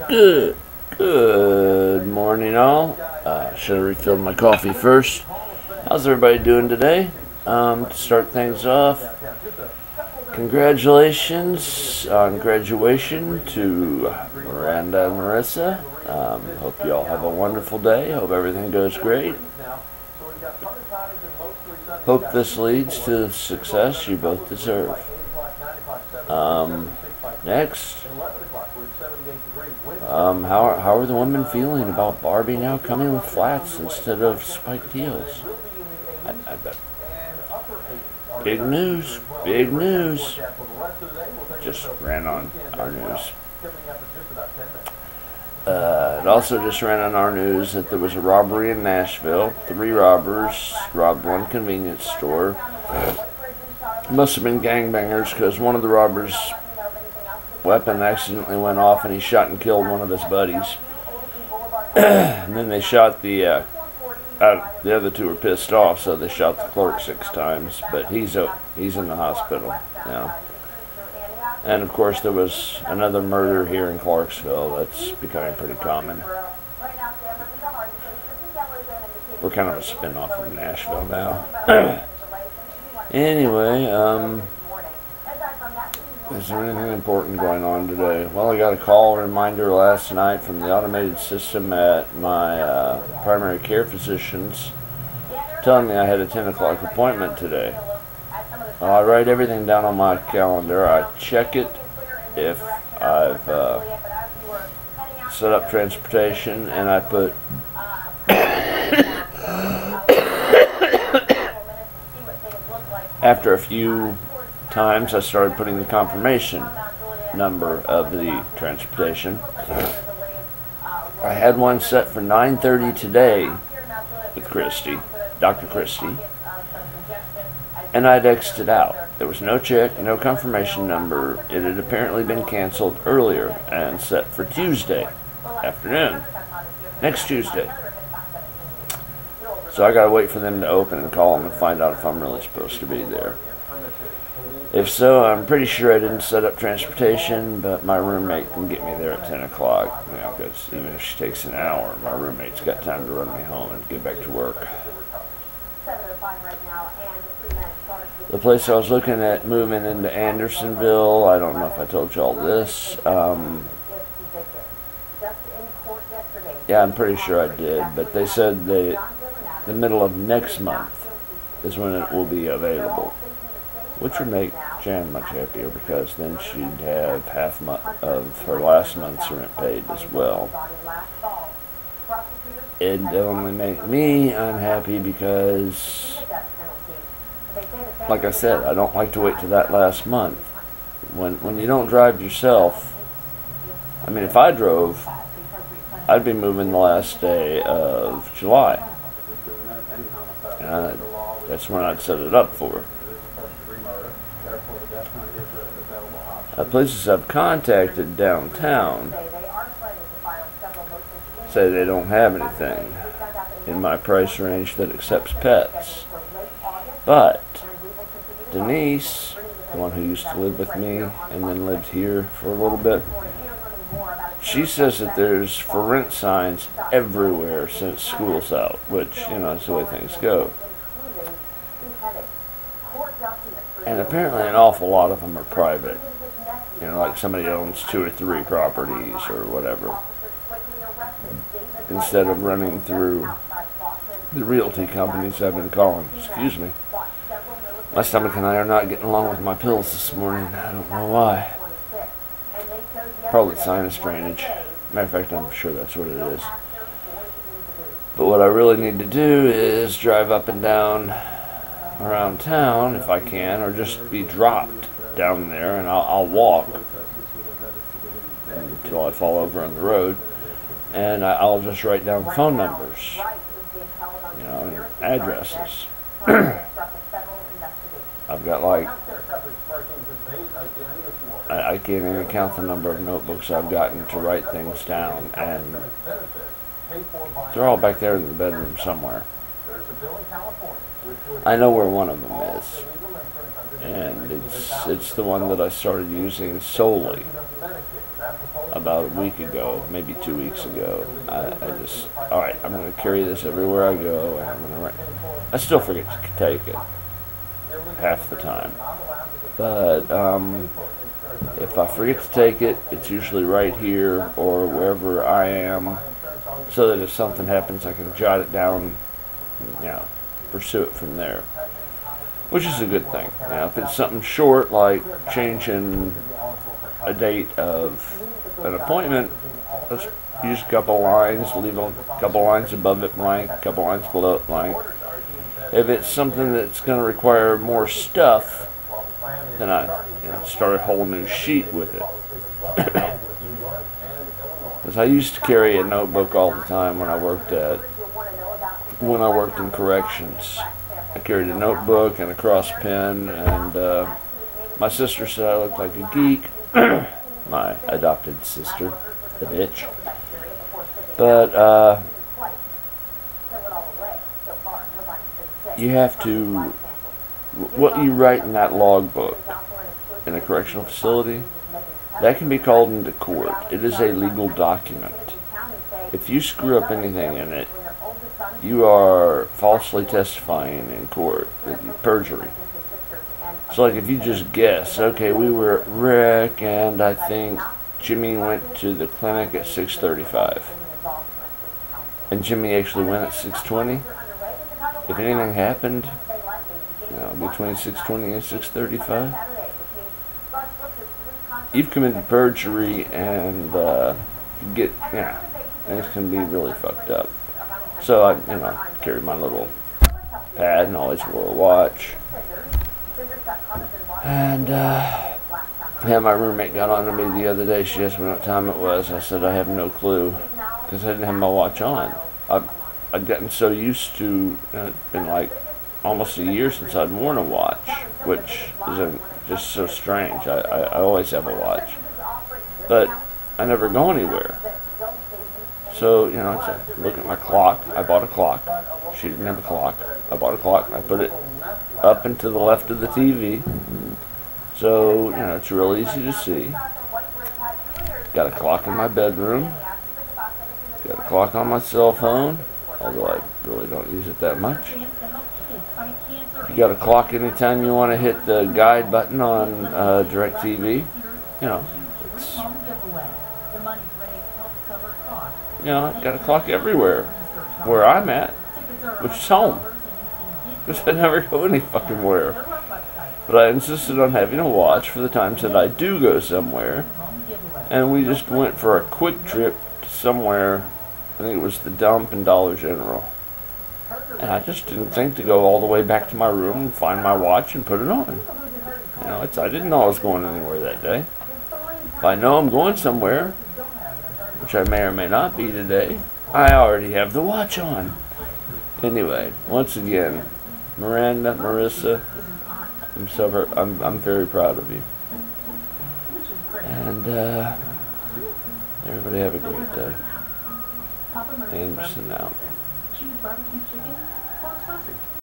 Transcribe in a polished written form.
Good, good morning, all. Should have refilled my coffee first. How's everybody doing today? To start things off, congratulations on graduation to Miranda and Marissa. Hope you all have a wonderful day. Hope everything goes great. Hope this leads to the success you both deserve. Next, how are the women feeling about Barbie now coming with flats instead of spiked heels? Big news, big news. Just ran on our news. It also just ran on our news that there was a robbery in Nashville. 3 robbers robbed one convenience store. Must have been gangbangers because one of the robbers' weapon accidentally went off and he shot and killed one of his buddies. And then they shot the other 2 were pissed off, so they shot the clerk 6 times. But he's in the hospital now. And of course there was another murder here in Clarksville that's becoming pretty common. We're kind of a spin-off of Nashville now. Anyway, is there anything important going on today? Well, I got a call reminder last night from the automated system at my primary care physician's telling me I had a 10 o'clock appointment today. I write everything down on my calendar. I check it if I've set up transportation, and I put after a few times I started putting the confirmation number of the transportation. I had one set for 9:30 today with Christy, Dr. Christy, and I'd X'd it out. There was no check, no confirmation number. It had apparently been canceled earlier and set for Tuesday afternoon, next Tuesday. So I gotta wait for them to open and call them and find out if I'm really supposed to be there. If so, I'm pretty sure I didn't set up transportation, but my roommate can get me there at 10 o'clock. You know, because even if she takes an hour, my roommate's got time to run me home and get back to work. The place I was looking at moving into Andersonville, I don't know if I told you all this. Yeah, I'm pretty sure I did, but they said the middle of next month is when it will be available, which would make Jan much happier because then she'd have half of her last month's rent paid as well. It'd only make me unhappy because, like I said, I don't like to wait to that last month. When you don't drive yourself, I mean, if I drove, I'd be moving the last day of July. And that's when I'd set it up for. Places I've contacted downtown say they don't have anything in my price range that accepts pets. But Denise, the one who used to live with me and then lived here for a little bit, she says that there's for rent signs everywhere since school's out, which, you know, is the way things go. And apparently an awful lot of them are private. You know, like somebody owns 2 or 3 properties or whatever, instead of running through the realty companies I've been calling. Excuse me. My stomach and I are not getting along with my pills this morning. I don't know why. Probably sinus drainage. Matter of fact, I'm sure that's what it is. But what I really need to do is drive up and down around town if I can, or just be dropped down there, and I'll walk until I fall over on the road, and I'll just write down phone numbers, you know, and addresses. I've got like, I can't even count the number of notebooks I've gotten to write things down, and they're all back there in the bedroom somewhere. I know where one of them is, and it's the one that I started using solely about a week ago, maybe 2 weeks ago. I just, all right, I'm going to carry this everywhere I go, and I'm going to write. I still forget to take it half the time, but if I forget to take it, it's usually right here or wherever I am, so that if something happens, I can jot it down and, pursue it from there, which is a good thing. Now, if it's something short, like changing a date of an appointment, let's use a couple lines, leave a couple lines above it blank, a couple lines below it blank. If it's something that's going to require more stuff, then I start a whole new sheet with it. Because I used to carry a notebook all the time when I worked in corrections. I carried a notebook and a cross pen, and my sister said I looked like a geek. My adopted sister, the bitch. But you have to, what you write in that logbook in a correctional facility, that can be called into court. It is a legal document. If you screw up anything in it, you are falsely testifying in court, perjury. So like if you just guess, okay, we were at Rick and I think Jimmy went to the clinic at 6:35. And Jimmy actually went at 6:20. If anything happened, between 6:20 and 6:35, you've committed perjury, and things can be really fucked up. So I carry my little pad and always wore a watch. And my roommate got on to me the other day. She asked me what time it was. I said I have no clue because I didn't have my watch on. I'd gotten so used to, it's been like almost a year since I'd worn a watch, which is just so strange. I always have a watch, but I never go anywhere. So, I look at my clock. I bought a clock. She didn't have a clock. I bought a clock. I put it up and to the left of the TV. So, it's real easy to see. Got a clock in my bedroom. Got a clock on my cell phone, although I really don't use it that much. You got a clock anytime you want to hit the guide button on DirecTV. I've got a clock everywhere where I'm at, which is home, because I never go any fucking where. But I insisted on having a watch for the times that I do go somewhere, and we just went for a quick trip to somewhere. I think it was the Dump in Dollar General, and I just didn't think to go all the way back to my room and find my watch and put it on. I didn't know I was going anywhere that day. If I know I'm going somewhere, which I may or may not be today, I already have the watch on. Anyway, once again, Miranda, Marissa, I'm very proud of you. And everybody have a great day. Anderson out.